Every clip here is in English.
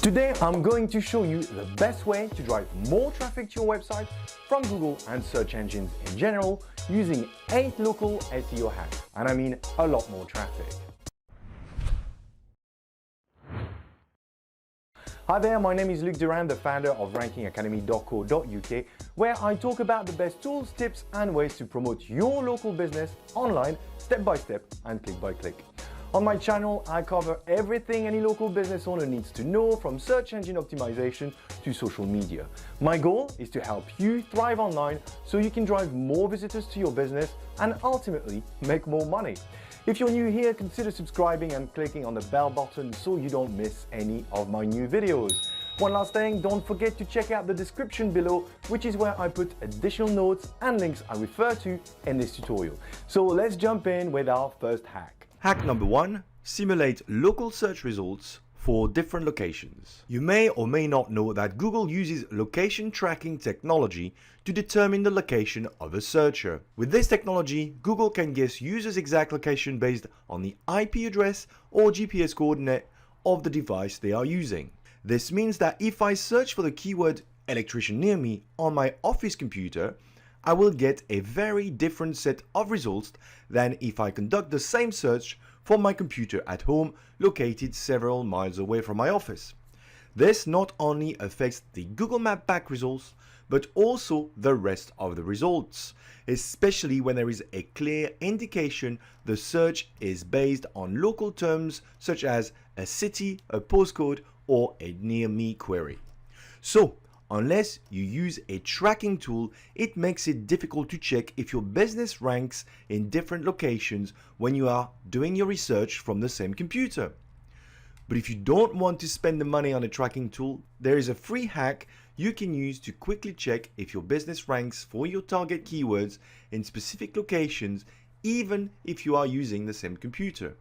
Today, I'm going to show you the best way to drive more traffic to your website from Google and search engines in general using 8 local SEO hacks, and I mean a lot more traffic. Hi there, my name is Luc Durand, the founder of rankingacademy.co.uk, where I talk about the best tools, tips and ways to promote your local business online step by step and click by click. On my channel, I cover everything any local business owner needs to know, from search engine optimization to social media. My goal is to help you thrive online so you can drive more visitors to your business and ultimately make more money. If you're new here, consider subscribing and clicking on the bell button so you don't miss any of my new videos. One last thing, don't forget to check out the description below, which is where I put additional notes and links I refer to in this tutorial. So let's jump in with our first hack. Hack number 1. Simulate local search results for different locations. You may or may not know that Google uses location tracking technology to determine the location of a searcher. With this technology, Google can guess users' exact location based on the IP address or GPS coordinate of the device they are using. This means that if I search for the keyword electrician near me on my office computer, I will get a very different set of results than if I conduct the same search for my computer at home located several miles away from my office. This not only affects the Google Map back results, but also the rest of the results, especially when there is a clear indication the search is based on local terms such as a city, a postcode, or a near me query. So, unless you use a tracking tool, it makes it difficult to check if your business ranks in different locations when you are doing your research from the same computer. But if you don't want to spend the money on a tracking tool, there is a free hack you can use to quickly check if your business ranks for your target keywords in specific locations, even if you are using the same computer.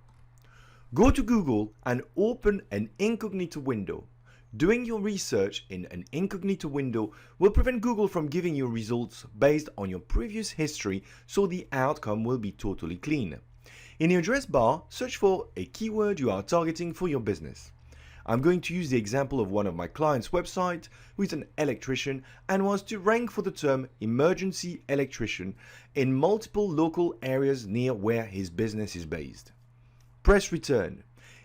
Go to Google and open an incognito window. Doing your research in an incognito window will prevent Google from giving you results based on your previous history, so the outcome will be totally clean. In the address bar, search for a keyword you are targeting for your business. I'm going to use the example of one of my clients' website who is an electrician and wants to rank for the term emergency electrician in multiple local areas near where his business is based. Press return.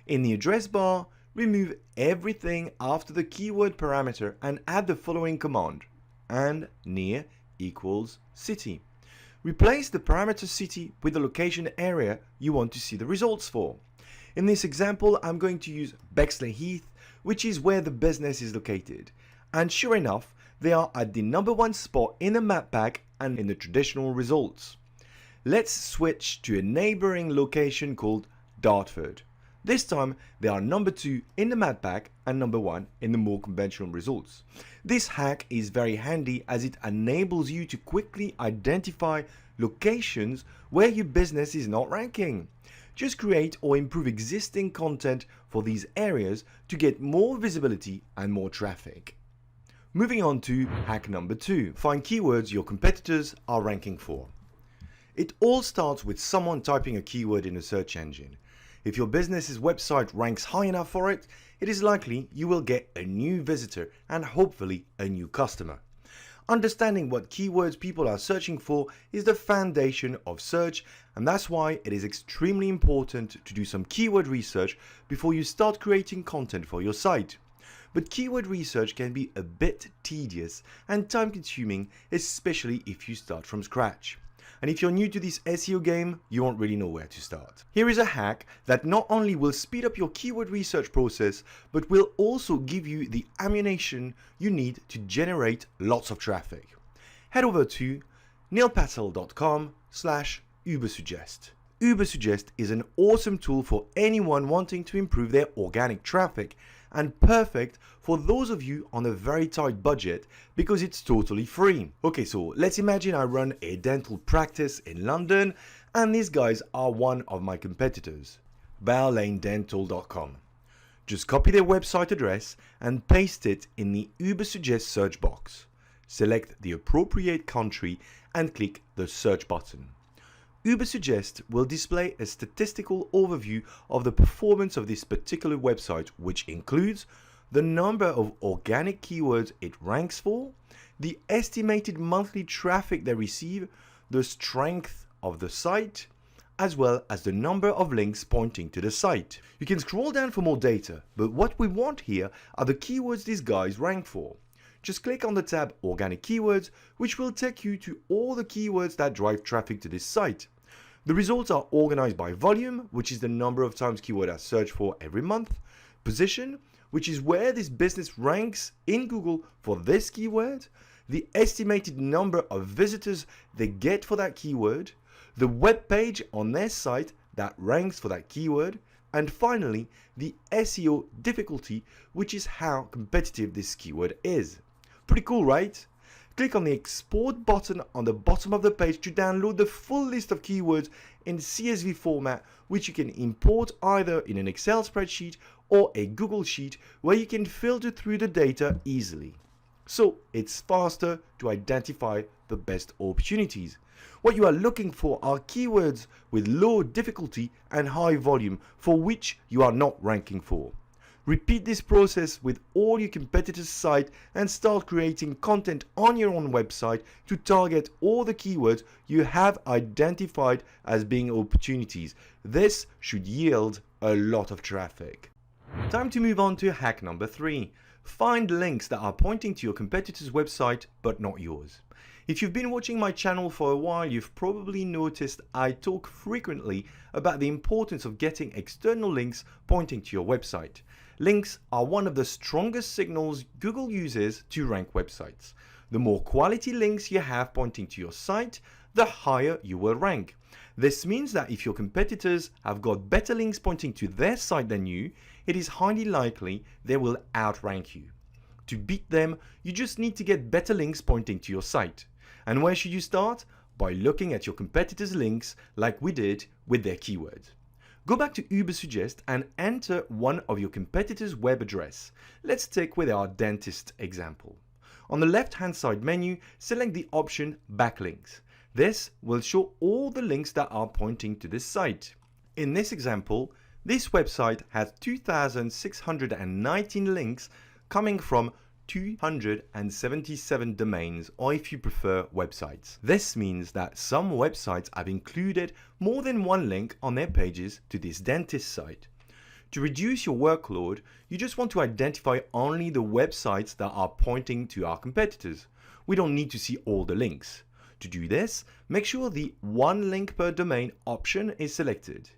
In the address bar, remove everything after the keyword parameter and add the following command: and near equals city. Replace the parameter city with the location area you want to see the results for. In this example, I'm going to use Bexley Heath, which is where the business is located. And sure enough, they are at the number 1 spot in the map pack and in the traditional results. Let's switch to a neighboring location called Dartford. This time, they are number 2 in the map pack and number 1 in the more conventional results. This hack is very handy as it enables you to quickly identify locations where your business is not ranking. Just create or improve existing content for these areas to get more visibility and more traffic. Moving on to hack number 2. Find keywords your competitors are ranking for. It all starts with someone typing a keyword in a search engine. If your business's website ranks high enough for it, it is likely you will get a new visitor and hopefully a new customer. Understanding what keywords people are searching for is the foundation of search, and that's why it is extremely important to do some keyword research before you start creating content for your site. But keyword research can be a bit tedious and time consuming, especially if you start from scratch. And if you're new to this SEO game, you won't really know where to start. Here is a hack that not only will speed up your keyword research process, but will also give you the ammunition you need to generate lots of traffic. Head over to neilpatel.com/ubersuggest. Ubersuggest is an awesome tool for anyone wanting to improve their organic traffic, and perfect for those of you on a very tight budget because it's totally free. Okay, so let's imagine I run a dental practice in London and these guys are one of my competitors, BowLaneDental.com. Just copy their website address and paste it in the Ubersuggest search box. Select the appropriate country and click the search button. Ubersuggest will display a statistical overview of the performance of this particular website, which includes the number of organic keywords it ranks for, the estimated monthly traffic they receive, the strength of the site, as well as the number of links pointing to the site. You can scroll down for more data, but what we want here are the keywords these guys rank for. Just click on the tab Organic Keywords, which will take you to all the keywords that drive traffic to this site. The results are organized by volume, which is the number of times keyword are searched for every month, position, which is where this business ranks in Google for this keyword, the estimated number of visitors they get for that keyword, the web page on their site that ranks for that keyword, and finally, the SEO difficulty, which is how competitive this keyword is. Pretty cool, right? Click on the export button on the bottom of the page to download the full list of keywords in CSV format, which you can import either in an Excel spreadsheet or a Google Sheet where you can filter through the data easily. So it's faster to identify the best opportunities. What you are looking for are keywords with low difficulty and high volume for which you are not ranking for. Repeat this process with all your competitors' sites and start creating content on your own website to target all the keywords you have identified as being opportunities. This should yield a lot of traffic. Time to move on to hack number 3. Find links that are pointing to your competitor's website but not yours. If you've been watching my channel for a while, you've probably noticed I talk frequently about the importance of getting external links pointing to your website. Links are one of the strongest signals Google uses to rank websites. The more quality links you have pointing to your site, the higher you will rank. This means that if your competitors have got better links pointing to their site than you, it is highly likely they will outrank you. To beat them, you just need to get better links pointing to your site. And where should you start? By looking at your competitors' links like we did with their keywords. Go back to Ubersuggest and enter one of your competitors' web address. Let's take with our dentist example. On the left-hand side menu, select the option Backlinks. This will show all the links that are pointing to this site. In this example, this website has 2,619 links coming from 277 domains, or if you prefer, websites. This means that some websites have included more than one link on their pages to this dentist site. To reduce your workload, you just want to identify only the websites that are pointing to our competitors. We don't need to see all the links. To do this, make sure the one link per domain option is selected.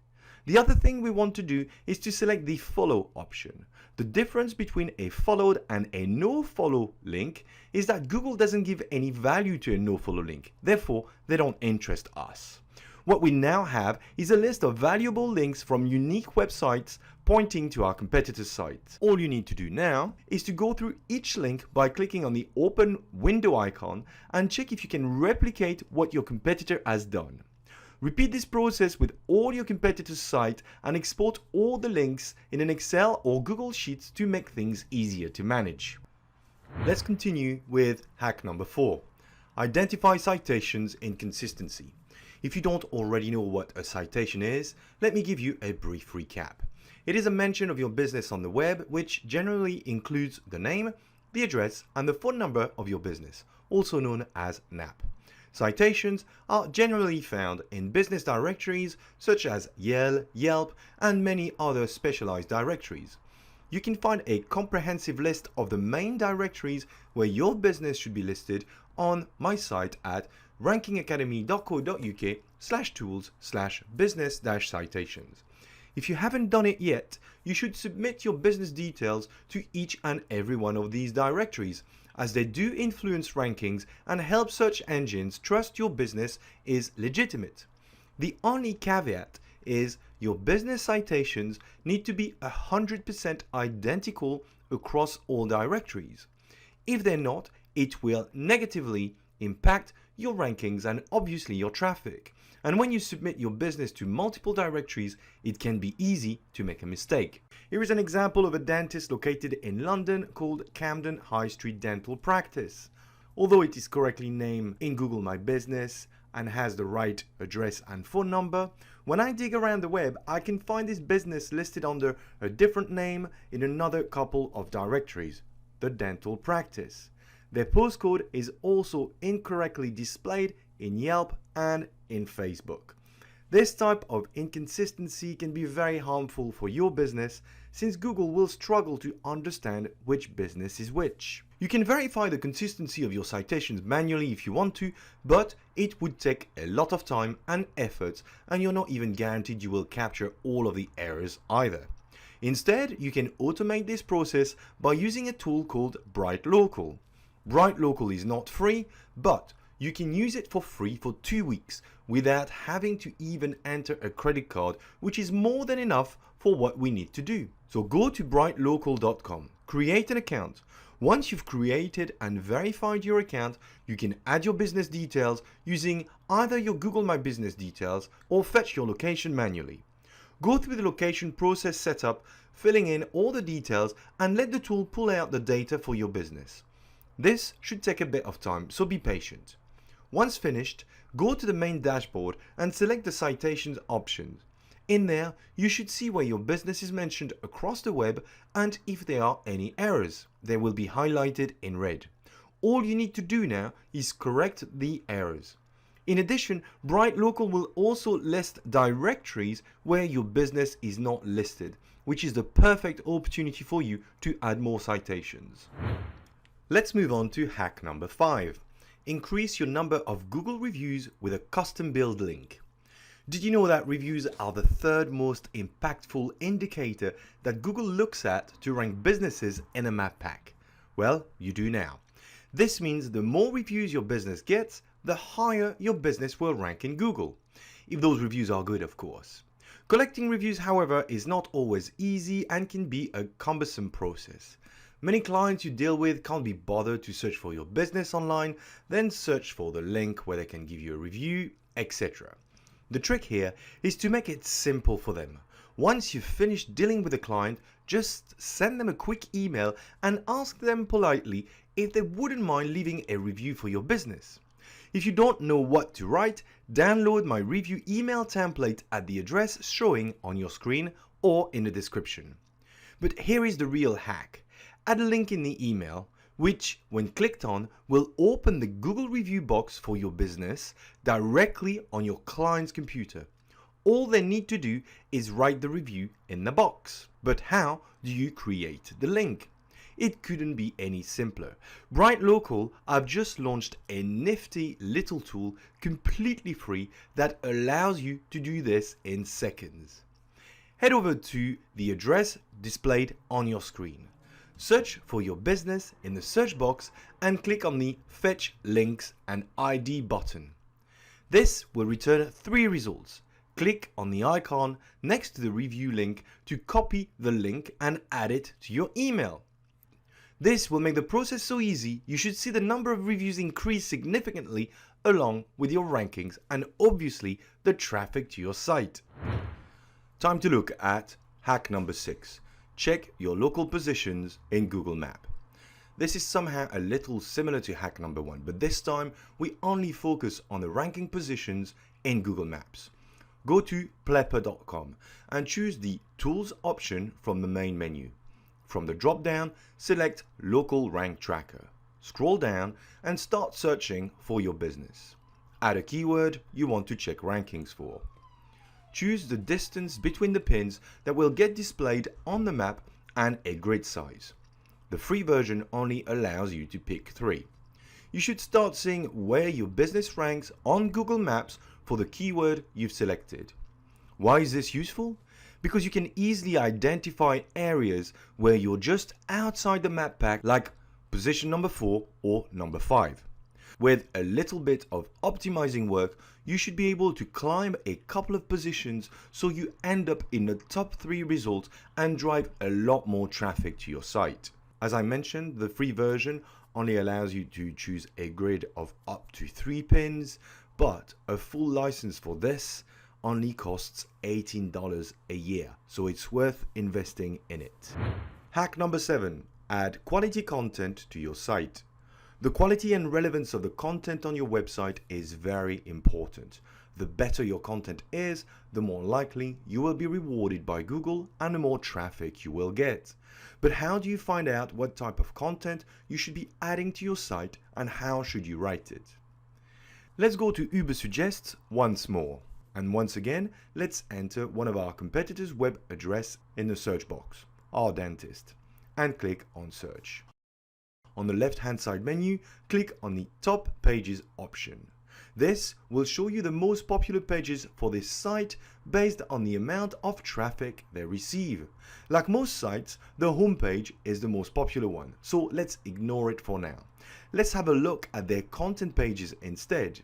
The other thing we want to do is to select the follow option. The difference between a followed and a no-follow link is that Google doesn't give any value to a no-follow link. Therefore, they don't interest us. What we now have is a list of valuable links from unique websites pointing to our competitors' sites. All you need to do now is to go through each link by clicking on the open window icon and check if you can replicate what your competitor has done. Repeat this process with all your competitors' sites and export all the links in an Excel or Google Sheets to make things easier to manage. Let's continue with hack number 4. Identify citations inconsistency. If you don't already know what a citation is, let me give you a brief recap. It is a mention of your business on the web, which generally includes the name, the address, and the phone number of your business, also known as NAP. Citations are generally found in business directories such as Yelp, and many other specialized directories. You can find a comprehensive list of the main directories where your business should be listed on my site at rankingacademy.co.uk/tools/business-citations. If you haven't done it yet, you should submit your business details to each and every one of these directories, as they do influence rankings and help search engines trust your business is legitimate. The only caveat is your business citations need to be 100% identical across all directories. If they're not, it will negatively impact your rankings and obviously your traffic. And when you submit your business to multiple directories, it can be easy to make a mistake. Here is an example of a dentist located in London called Camden High Street Dental Practice. Although it is correctly named in Google My Business and has the right address and phone number, When I dig around the web, I can find this business listed under a different name in another couple of directories, the dental practice. Their postcode is also incorrectly displayed in Yelp and in Facebook. This type of inconsistency can be very harmful for your business, since Google will struggle to understand which business is which. You can verify the consistency of your citations manually if you want to, but it would take a lot of time and effort, and you're not even guaranteed you will capture all of the errors either. Instead, you can automate this process by using a tool called BrightLocal. BrightLocal is not free, but you can use it for free for 2 weeks without having to even enter a credit card, which is more than enough for what we need to do. So go to brightlocal.com, create an account. Once you've created and verified your account, you can add your business details using either your Google My Business details or fetch your location manually. Go through the location process setup, filling in all the details, and let the tool pull out the data for your business. This should take a bit of time, so be patient. Once finished, go to the main dashboard and select the citations option. In there, you should see where your business is mentioned across the web and if there are any errors. They will be highlighted in red. All you need to do now is correct the errors. In addition, BrightLocal will also list directories where your business is not listed, which is the perfect opportunity for you to add more citations. Let's move on to hack number 5. Increase your number of Google reviews with a custom build link. Did you know that reviews are the third most impactful indicator that Google looks at to rank businesses in a map pack? Well, you do now. This means the more reviews your business gets, the higher your business will rank in Google. If those reviews are good, of course. Collecting reviews, however, is not always easy and can be a cumbersome process. Many clients you deal with can't be bothered to search for your business online, then search for the link where they can give you a review, etc. The trick here is to make it simple for them. Once you've finished dealing with a client, just send them a quick email and ask them politely if they wouldn't mind leaving a review for your business. If you don't know what to write, download my review email template at the address showing on your screen or in the description. But here is the real hack. Add a link in the email, which, when clicked on, will open the Google review box for your business directly on your client's computer. All they need to do is write the review in the box. But how do you create the link? It couldn't be any simpler. BrightLocal have just launched a nifty little tool completely free that allows you to do this in seconds. Head over to the address displayed on your screen. Search for your business in the search box and click on the Fetch Links and ID button. This will return 3 results. Click on the icon next to the review link to copy the link and add it to your email. This will make the process so easy, you should see the number of reviews increase significantly along with your rankings and obviously the traffic to your site. Time to look at hack number 6. Check your local positions in Google Maps. This is somehow a little similar to hack number 1, but this time we only focus on the ranking positions in Google Maps. Go to plepper.com and choose the Tools option from the main menu. From the drop-down, select Local Rank Tracker. Scroll down and start searching for your business. Add a keyword you want to check rankings for. Choose the distance between the pins that will get displayed on the map and a grid size. The free version only allows you to pick 3. You should start seeing where your business ranks on Google Maps for the keyword you've selected. Why is this useful? Because you can easily identify areas where you're just outside the map pack, like position number 4 or number 5. With a little bit of optimizing work, you should be able to climb a couple of positions so you end up in the top 3 results and drive a lot more traffic to your site. As I mentioned, the free version only allows you to choose a grid of up to 3 pins, but a full license for this only costs $18 a year, so it's worth investing in it. Hack number 7. Add quality content to your site. The quality and relevance of the content on your website is very important. The better your content is, the more likely you will be rewarded by Google and the more traffic you will get. But how do you find out what type of content you should be adding to your site and how should you write it? Let's go to Uber Suggests once more. And once again, let's enter one of our competitors' web address in the search box, our dentist, and click on search. On the left-hand side menu, click on the Top Pages option. This will show you the most popular pages for this site based on the amount of traffic they receive. Like most sites, the homepage is the most popular one, so let's ignore it for now. Let's have a look at their content pages instead.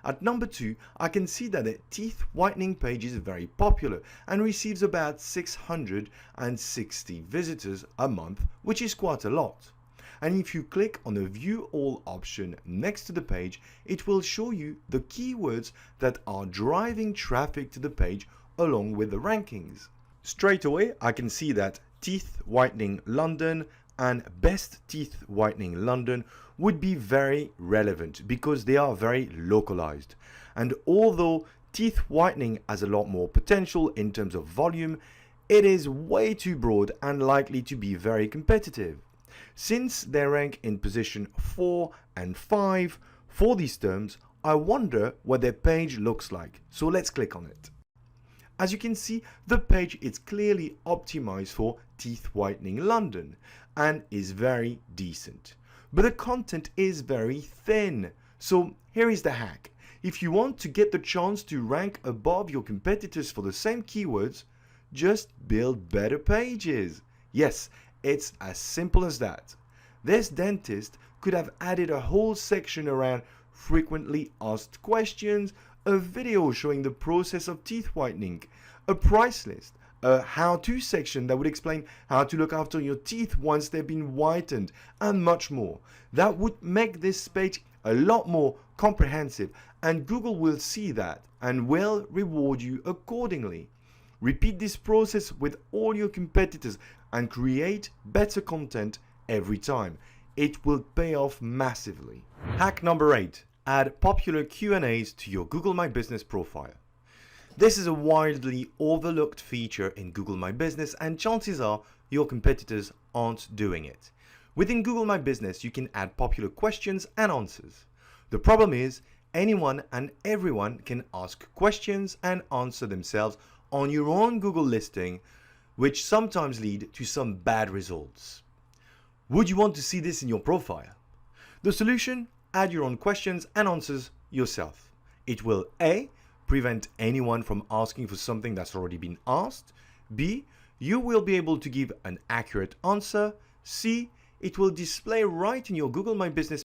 At number 2, I can see that the teeth whitening page is very popular and receives about 660 visitors a month, which is quite a lot. And if you click on the View All option next to the page, it will show you the keywords that are driving traffic to the page along with the rankings. Straight away, I can see that Teeth Whitening London and Best Teeth Whitening London would be very relevant because they are very localized. And although teeth whitening has a lot more potential in terms of volume, it is way too broad and likely to be very competitive. Since they rank in position 4 and 5 for these terms, I wonder what their page looks like. So let's click on it. As you can see, the page is clearly optimized for Teeth Whitening London and is very decent. But the content is very thin. So here is the hack. If you want to get the chance to rank above your competitors for the same keywords, just build better pages. Yes, it's as simple as that. This dentist could have added a whole section around frequently asked questions, a video showing the process of teeth whitening, a price list, a how-to section that would explain how to look after your teeth once they've been whitened, and much more. That would make this page a lot more comprehensive, and Google will see that and will reward you accordingly. Repeat this process with all your competitors and create better content every time. It will pay off massively. Hack number 8. Add popular Q&As to your Google My Business profile. This is a widely overlooked feature in Google My Business, and chances are your competitors aren't doing it. Within Google My Business, you can add popular questions and answers. The problem is, anyone and everyone can ask questions and answer themselves on your own Google listing, which sometimes lead to some bad results. Would you want to see this in your profile? The solution? Add your own questions and answers yourself. It will A. prevent anyone from asking for something that's already been asked. B. You will be able to give an accurate answer. C. It will display right in your Google My Business